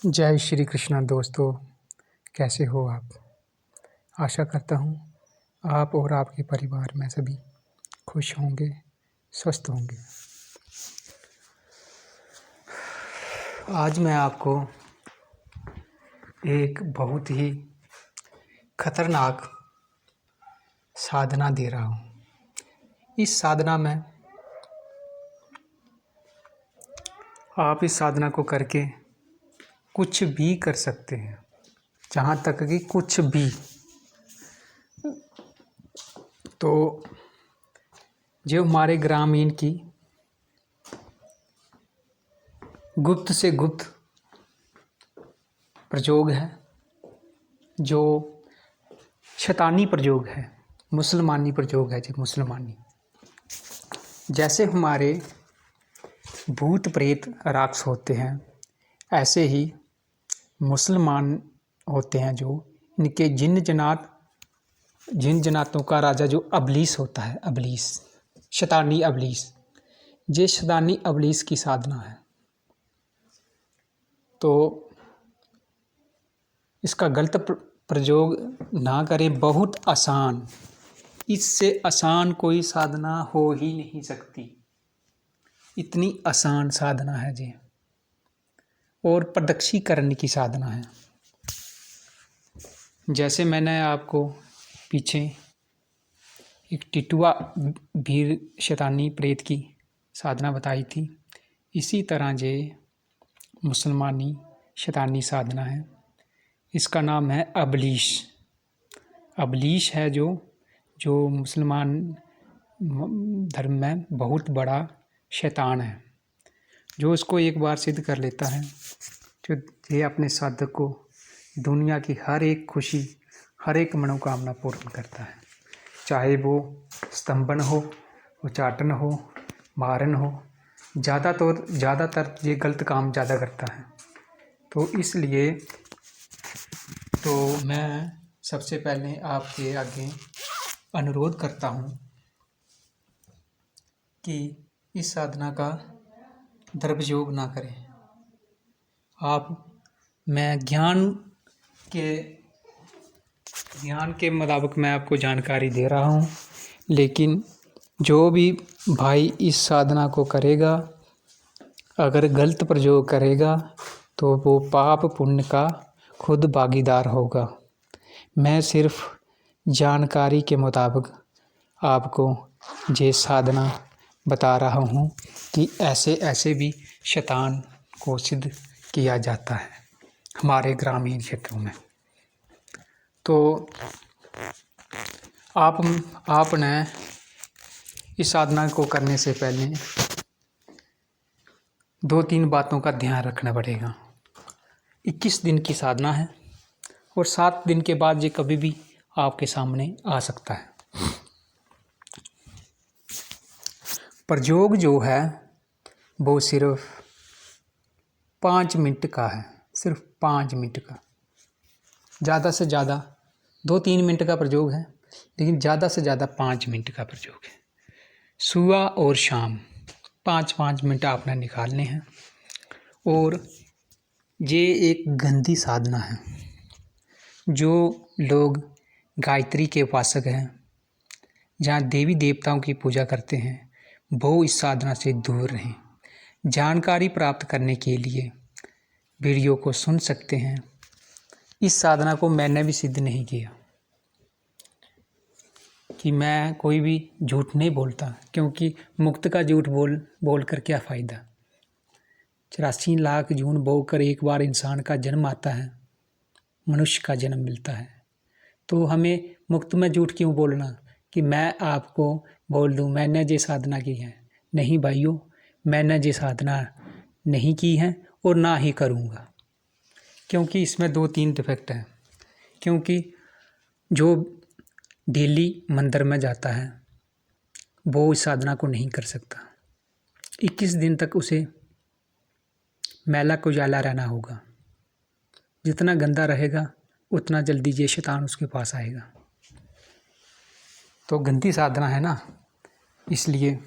जय श्री कृष्णा दोस्तों, कैसे हो आप। आशा करता हूँ आप और आपके परिवार में सभी खुश होंगे, स्वस्थ होंगे। आज मैं आपको एक बहुत ही खतरनाक साधना दे रहा हूँ। इस साधना में आप इस साधना को करके कुछ भी कर सकते हैं, जहाँ तक कि कुछ भी। तो जो हमारे ग्रामीण की गुप्त से गुप्त प्रयोग है, जो शैतानी प्रयोग है, मुसलमानी प्रयोग है, जो मुसलमानी, जैसे हमारे भूत प्रेत राक्षस होते हैं, ऐसे ही मुसलमान होते हैं, जो इनके जिन जनातों का राजा जो अबलीस होता है, अबलीस, शैतानी अबलीस, ये शैतानी अबलीस की साधना है। तो इसका गलत प्रयोग ना करें। बहुत आसान, इससे आसान कोई साधना हो ही नहीं सकती। इतनी आसान साधना है जी, और प्रदक्षीकरण की साधना है। जैसे मैंने आपको पीछे एक टिटुआ भीर शैतानी प्रेत की साधना बताई थी, इसी तरह ये मुसलमानी शैतानी साधना है। इसका नाम है अबलीश। अबलीश है जो मुसलमान धर्म में बहुत बड़ा शैतान है, जो इसको एक बार सिद्ध कर लेता है, जो ये अपने साधक को दुनिया की हर एक खुशी, हर एक मनोकामना पूर्ण करता है। चाहे वो स्तंभन हो, उच्चाटन हो, मारन हो, ज़्यादातर ये गलत काम ज़्यादा करता है। तो इसलिए तो मैं सबसे पहले आपके आगे अनुरोध करता हूँ कि इस साधना का दुरुपयोग ना करें। मैं ज्ञान के मुताबिक मैं आपको जानकारी दे रहा हूँ, लेकिन जो भी भाई इस साधना को करेगा, अगर गलत प्रयोग करेगा तो वो पाप पुण्य का खुद भागीदार होगा। मैं सिर्फ जानकारी के मुताबिक आपको ये साधना बता रहा हूँ कि ऐसे ऐसे भी शैतान को सिद्ध किया जाता है हमारे ग्रामीण क्षेत्रों में। तो आपने इस साधना को करने से पहले 2-3 बातों का ध्यान रखना पड़ेगा। 21 दिन की साधना है, और 7 दिन के बाद ये कभी भी आपके सामने आ सकता है। प्रयोग जो है वो सिर्फ 5 मिनट का है, सिर्फ 5 मिनट का। ज़्यादा से ज़्यादा 2-3 मिनट का प्रयोग है, लेकिन ज़्यादा से ज़्यादा 5 मिनट का प्रयोग है। सुबह और शाम 5-5 मिनट आपने निकालने हैं। और ये एक गंदी साधना है। जो लोग गायत्री के उपासक हैं, जहाँ देवी देवताओं की पूजा करते हैं, वो इस साधना से दूर रहें। जानकारी प्राप्त करने के लिए वीडियो को सुन सकते हैं। इस साधना को मैंने भी सिद्ध नहीं किया, कि मैं कोई भी झूठ नहीं बोलता, क्योंकि मुक्त का झूठ बोल कर क्या फ़ायदा। 84 लाख झूठ बोलकर एक बार इंसान का जन्म आता है, मनुष्य का जन्म मिलता है। तो हमें मुक्त में झूठ क्यों बोलना, कि मैं आपको बोल दूं मैंने ये साधना की है। नहीं भाइयों, मैंने ये साधना नहीं की है और ना ही करूँगा, क्योंकि इसमें 2-3 डिफेक्ट हैं। क्योंकि जो डेली मंदिर में जाता है वो इस साधना को नहीं कर सकता। 21 दिन तक उसे मैला कुजाला रहना होगा। जितना गंदा रहेगा उतना जल्दी ये शैतान उसके पास आएगा। तो गंदी साधना है ना, इसलिए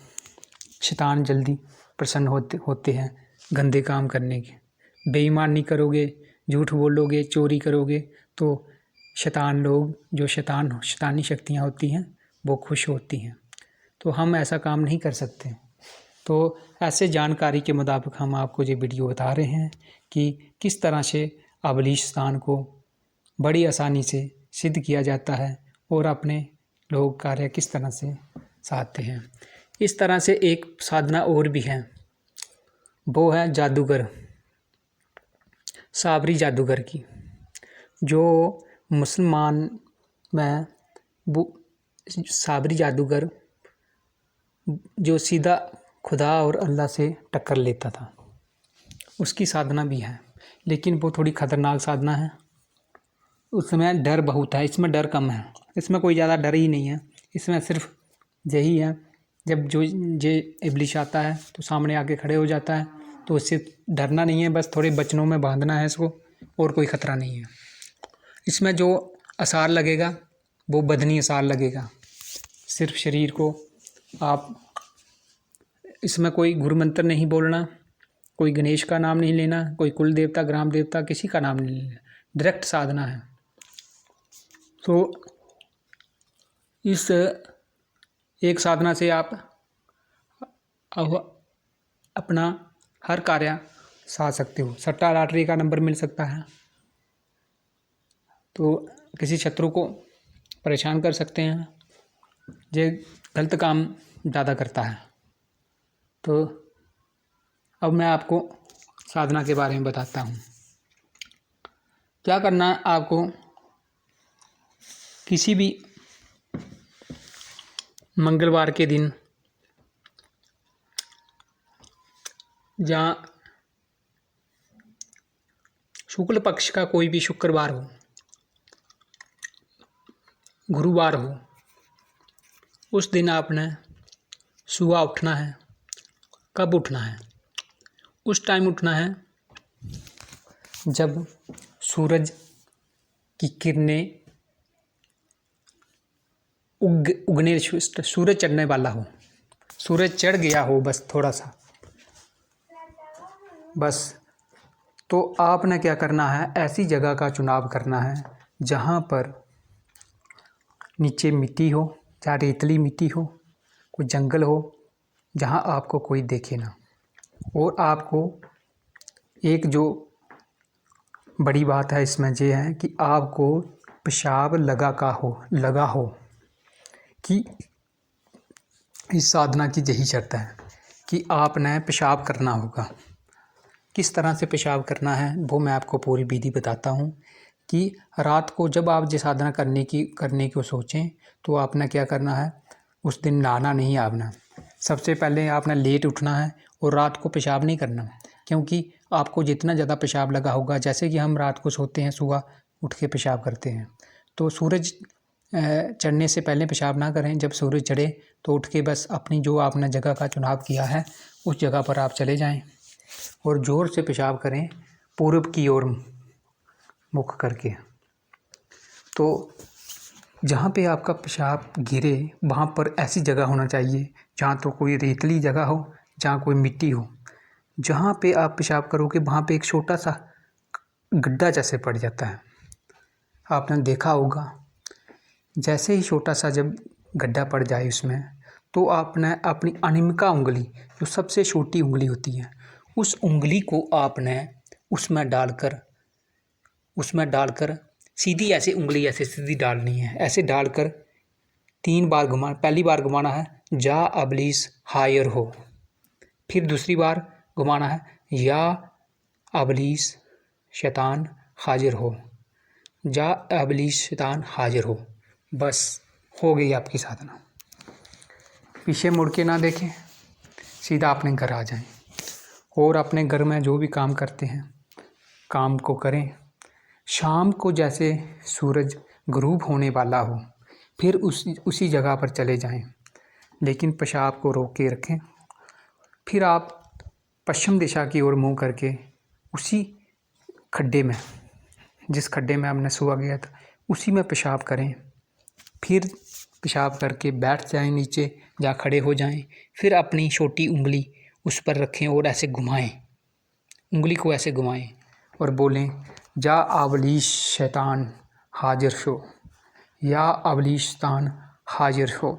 शैतान जल्दी प्रसन्न होते हैं गंदे काम करने के। बेईमानी करोगे, झूठ बोलोगे, चोरी करोगे तो शैतान लोग, जो शैतानी शक्तियाँ होती हैं वो खुश होती हैं। तो हम ऐसा काम नहीं कर सकते। तो ऐसे जानकारी के मुताबिक हम आपको ये वीडियो बता रहे हैं कि किस तरह से अबलिस्तान को बड़ी आसानी से सिद्ध किया जाता है और अपने लोग कार्य किस तरह से साधते हैं। इस तरह से एक साधना और भी है, वो है जादूगर, साबरी जादूगर की, जो मुसलमान में वो साबरी जादूगर जो सीधा खुदा और अल्लाह से टक्कर लेता था, उसकी साधना भी है, लेकिन वो थोड़ी ख़तरनाक साधना है। उसमें डर बहुत है, इसमें डर कम है, इसमें कोई ज़्यादा डर ही नहीं है। इसमें सिर्फ यही है, जब जो ये इब्लिस आता है तो सामने आके खड़े हो जाता है, तो उससे डरना नहीं है, बस थोड़े बचनों में बांधना है इसको, और कोई ख़तरा नहीं है। इसमें जो आसार लगेगा वो बदनी आसार लगेगा, सिर्फ शरीर को। आप इसमें कोई गुरु मंत्र नहीं बोलना, कोई गणेश का नाम नहीं लेना, कोई कुल देवता, ग्राम देवता, किसी का नाम नहीं लेना, डायरेक्ट साधना है। तो इस एक साधना से आप अपना हर कार्य साध सकते हो। सट्टा लॉटरी का नंबर मिल सकता है, तो किसी शत्रु को परेशान कर सकते हैं, ये गलत काम ज़्यादा करता है। तो अब मैं आपको साधना के बारे में बताता हूँ। क्या करना है आपको, किसी भी मंगलवार के दिन, जहाँ शुक्ल पक्ष का कोई भी शुक्रवार हो, गुरुवार हो, उस दिन आपने सुबह उठना है। कब उठना है? उस टाइम उठना है जब सूरज की किरणें उगने, सूरज चढ़ने वाला हो, सूरज चढ़ गया हो बस थोड़ा सा, बस। तो आपने क्या करना है, ऐसी जगह का चुनाव करना है जहाँ पर नीचे मिट्टी हो, चाहे रेतली मिट्टी हो, कोई जंगल हो, जहाँ आपको कोई देखे ना। और आपको एक जो बड़ी बात है इसमें ये है कि आपको पेशाब लगा हो कि इस साधना की यही शर्त है कि आपने पेशाब करना होगा। किस तरह से पेशाब करना है वो मैं आपको पूरी विधि बताता हूँ। कि रात को जब आप ये साधना करने को सोचें तो आपने क्या करना है, उस दिन नहाना नहीं आपने। सबसे पहले आपने लेट उठना है और रात को पेशाब नहीं करना, क्योंकि आपको जितना ज़्यादा पेशाब लगा होगा, जैसे कि हम रात को सोते हैं, सुबह उठ के पेशाब करते हैं, तो सूरज चढ़ने से पहले पेशाब ना करें। जब सूरज चढ़े तो उठ के बस अपनी जो आपने जगह का चुनाव किया है उस जगह पर आप चले जाएं और ज़ोर से पेशाब करें, पूर्व की ओर मुख करके। तो जहाँ पे आपका पेशाब गिरे वहाँ पर ऐसी जगह होना चाहिए जहाँ तो कोई रेतली जगह हो, जहाँ कोई मिट्टी हो। जहाँ पे आप पेशाब करोगे वहाँ पे एक छोटा सा गड्ढा जैसे पड़ जाता है, आपने देखा होगा। जैसे ही छोटा सा जब गड्ढा पड़ जाए उसमें, तो आपने अपनी अनिमिका उंगली, जो सबसे छोटी उंगली होती है, उस उंगली को आपने उसमें डालकर सीधी ऐसे उंगली ऐसे सीधी डालनी है। ऐसे डालकर 3 बार घुमा, पहली बार घुमाना है जा अबलीस हायर हो, फिर दूसरी बार घुमाना है या अबलीस शैतान हाजिर हो, जा अबलीस शैतान हाजिर हो। बस हो गई आपकी साधना। पीछे मुड़ के ना देखें, सीधा अपने घर आ जाएं और अपने घर में जो भी काम करते हैं काम को करें। शाम को जैसे सूरज गुरूब होने वाला हो फिर उसी जगह पर चले जाएं, लेकिन पेशाब को रोक के रखें। फिर आप पश्चिम दिशा की ओर मुँह करके उसी खड्डे में, जिस खड्डे में हमने सुबह गया था, उसी में पेशाब करें। फिर पेशाब करके बैठ जाएं नीचे, जहाँ खड़े हो जाएं। फिर अपनी छोटी उंगली उस पर रखें और ऐसे घुमाएं उंगली को ऐसे घुमाएं और बोलें, जा अबलीस शैतान हाजिर शो, या अबलीस शैतान हाजिर हो।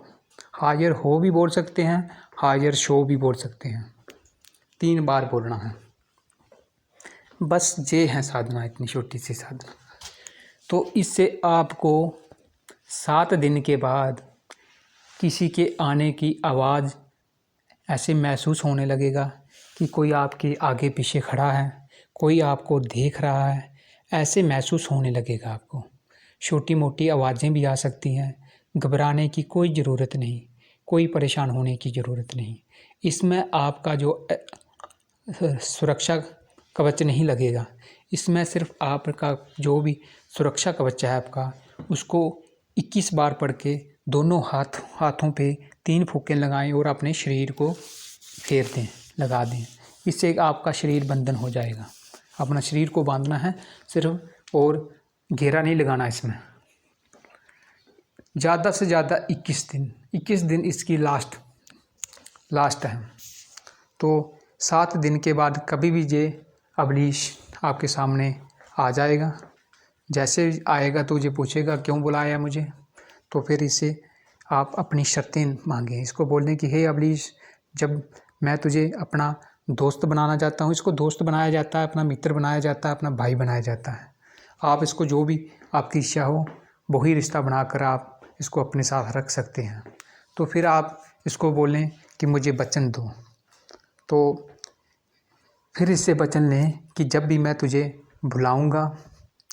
हाजिर हो भी बोल सकते हैं, हाजिर शो भी बोल सकते हैं। 3 बार बोलना है। बस ये है साधना, इतनी छोटी सी साधना। तो इससे आपको 7 दिन के बाद किसी के आने की आवाज़ ऐसे महसूस होने लगेगा कि कोई आपके आगे पीछे खड़ा है, कोई आपको देख रहा है, ऐसे महसूस होने लगेगा आपको। छोटी मोटी आवाज़ें भी आ सकती हैं, घबराने की कोई ज़रूरत नहीं, कोई परेशान होने की ज़रूरत नहीं। इसमें आपका जो सुरक्षा कवच नहीं लगेगा, इसमें सिर्फ आपका जो भी सुरक्षा कवच है आपका, उसको 21 बार पढ़ के दोनों हाथों पे 3 फूंके लगाएं और अपने शरीर को फेर दें, लगा दें। इससे आपका शरीर बंधन हो जाएगा। अपना शरीर को बांधना है सिर्फ, और घेरा नहीं लगाना इसमें। ज़्यादा से ज़्यादा 21 दिन इसकी लास्ट है। तो 7 दिन के बाद कभी भी ये अबलीस आपके सामने आ जाएगा। जैसे आएगा तो ये पूछेगा क्यों बुलाया मुझे, तो फिर इससे आप अपनी शर्तें मांगें। इसको बोलने कि हे अबलीस, जब मैं तुझे अपना दोस्त बनाना चाहता हूँ, इसको दोस्त बनाया जाता है, अपना मित्र बनाया जाता है, अपना भाई बनाया जाता है। आप इसको जो भी आपकी इच्छा हो वही रिश्ता बनाकर आप इसको अपने साथ रख सकते हैं। तो फिर आप इसको बोलें कि मुझे वचन दो, तो फिर इससे वचन लें कि जब भी मैं तुझे बुलाऊंगा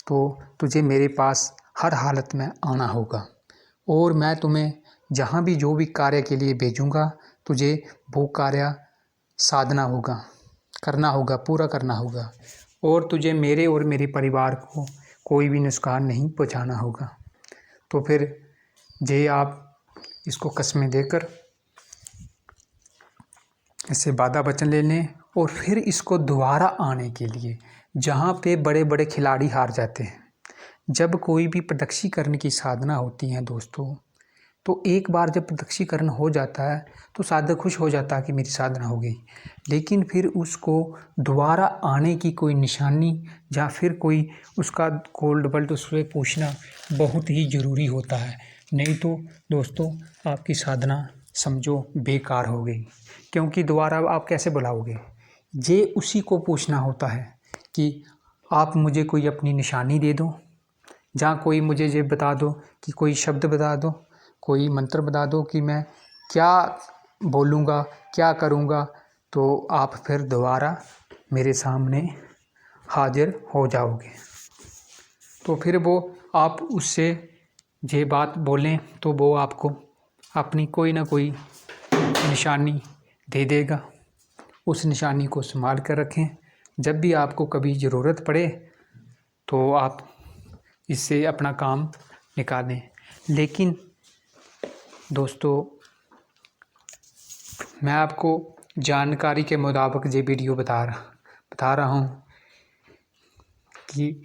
तो तुझे मेरे पास हर हालत में आना होगा, और मैं तुम्हें जहाँ भी जो भी कार्य के लिए भेजूंगा तुझे वो कार्य साधना होगा, करना होगा, पूरा करना होगा, और तुझे मेरे और मेरे परिवार को कोई भी नुकसान नहीं पहुँचाना होगा। तो फिर जे आप इसको कस्में देकर इससे वादा वचन ले लें, और फिर इसको दोबारा आने के लिए, जहाँ पे बड़े बड़े खिलाड़ी हार जाते हैं, जब कोई भी प्रदक्षीकरण की साधना होती है दोस्तों, तो एक बार जब प्रदक्षीकरण हो जाता है तो साधक खुश हो जाता है कि मेरी साधना हो गई। लेकिन फिर उसको दोबारा आने की कोई निशानी या फिर कोई उसका गोल्ड बल्ट उससे पूछना बहुत ही ज़रूरी होता है, नहीं तो दोस्तों आपकी साधना समझो बेकार हो गई। क्योंकि दोबारा आप कैसे बुलाओगे, ये उसी को पूछना होता है कि आप मुझे कोई अपनी निशानी दे दो, जहाँ कोई मुझे ये बता दो कि कोई शब्द बता दो, कोई मंत्र बता दो कि मैं क्या बोलूँगा, क्या करूँगा, तो आप फिर दोबारा मेरे सामने हाजिर हो जाओगे। तो फिर वो आप उससे ये बात बोलें तो वो आपको अपनी कोई ना कोई निशानी दे देगा। उस निशानी को संभाल कर रखें, जब भी आपको कभी ज़रूरत पड़े तो आप इससे अपना काम निकालें। लेकिन दोस्तों मैं आपको जानकारी के मुताबिक ये वीडियो बता रहा हूँ कि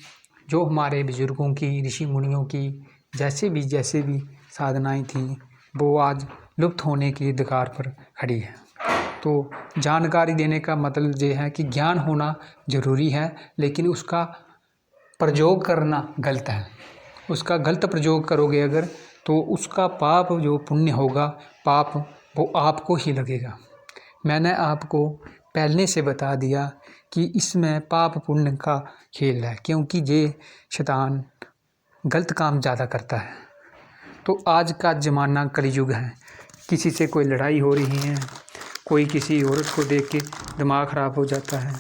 जो हमारे बुज़ुर्गों की, ऋषि मुनियों की जैसे भी साधनाएं थी वो आज लुप्त होने की कगार पर खड़ी है। तो जानकारी देने का मतलब ये है कि ज्ञान होना ज़रूरी है, लेकिन उसका प्रयोग करना गलत है। उसका गलत प्रयोग करोगे अगर, तो उसका पाप जो पुण्य होगा, पाप वो आपको ही लगेगा। मैंने आपको पहले से बता दिया कि इसमें पाप पुण्य का खेल है, क्योंकि ये शैतान गलत काम ज़्यादा करता है। तो आज का ज़माना कलयुग है, किसी से कोई लड़ाई हो रही है, कोई किसी औरत को देख के दिमाग ख़राब हो जाता है,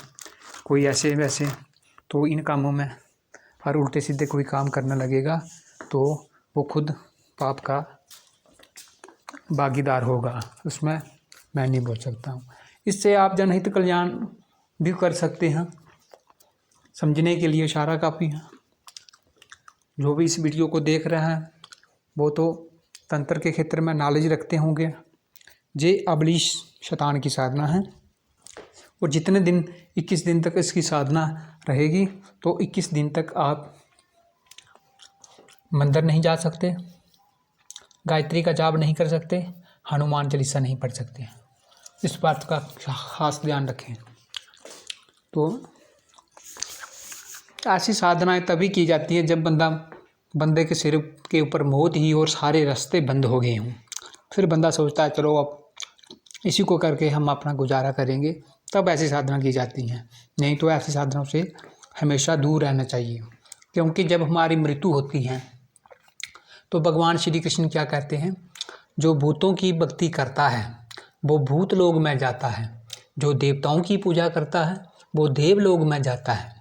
कोई ऐसे वैसे, तो इन कामों में और उल्टे सीधे कोई काम करने लगेगा तो वो खुद पाप का भागीदार होगा, उसमें मैं नहीं बोल सकता हूँ। इससे आप जनहित कल्याण भी कर सकते हैं, समझने के लिए इशारा काफ़ी है। जो भी इस वीडियो को देख रहे हैं वो तो तंत्र के क्षेत्र में नॉलेज रखते होंगे। ये अबलीस शैतान की साधना है, और जितने दिन 21 दिन तक इसकी साधना रहेगी, तो 21 दिन तक आप मंदिर नहीं जा सकते, गायत्री का जाप नहीं कर सकते, हनुमान चालीसा नहीं पढ़ सकते। इस बात का खास ध्यान रखें। तो ऐसी साधनाएं तभी की जाती हैं जब बंदे के सिर के ऊपर मौत ही और सारे रास्ते बंद हो गए हों। फिर बंदा सोचता है चलो अब इसी को करके हम अपना गुजारा करेंगे, तब ऐसी साधना की जाती हैं। नहीं तो ऐसी साधनाओं से हमेशा दूर रहना चाहिए, क्योंकि जब हमारी मृत्यु होती है तो भगवान श्री कृष्ण क्या कहते हैं, जो भूतों की भक्ति करता है वो भूत लोक में जाता है, जो देवताओं की पूजा करता है वो देवलोक में जाता है,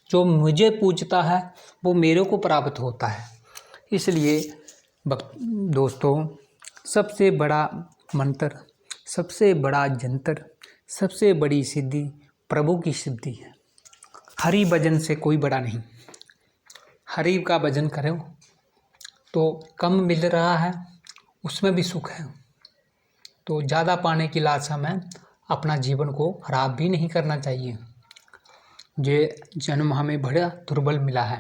जो मुझे पूजता है वो मेरे को प्राप्त होता है। इसलिए दोस्तों, सबसे बड़ा मंत्र, सबसे बड़ा जंतर, सबसे बड़ी सिद्धि प्रभु की सिद्धि है। हरि भजन से कोई बड़ा नहीं। हरि का भजन करो तो कम मिल रहा है, उसमें भी सुख है, तो ज़्यादा पाने की लालसा में अपना जीवन को खराब भी नहीं करना चाहिए। ये जन्म हमें बड़ा दुर्बल मिला है।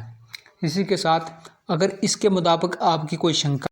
इसी के साथ अगर इसके मुताबिक आपकी कोई शंका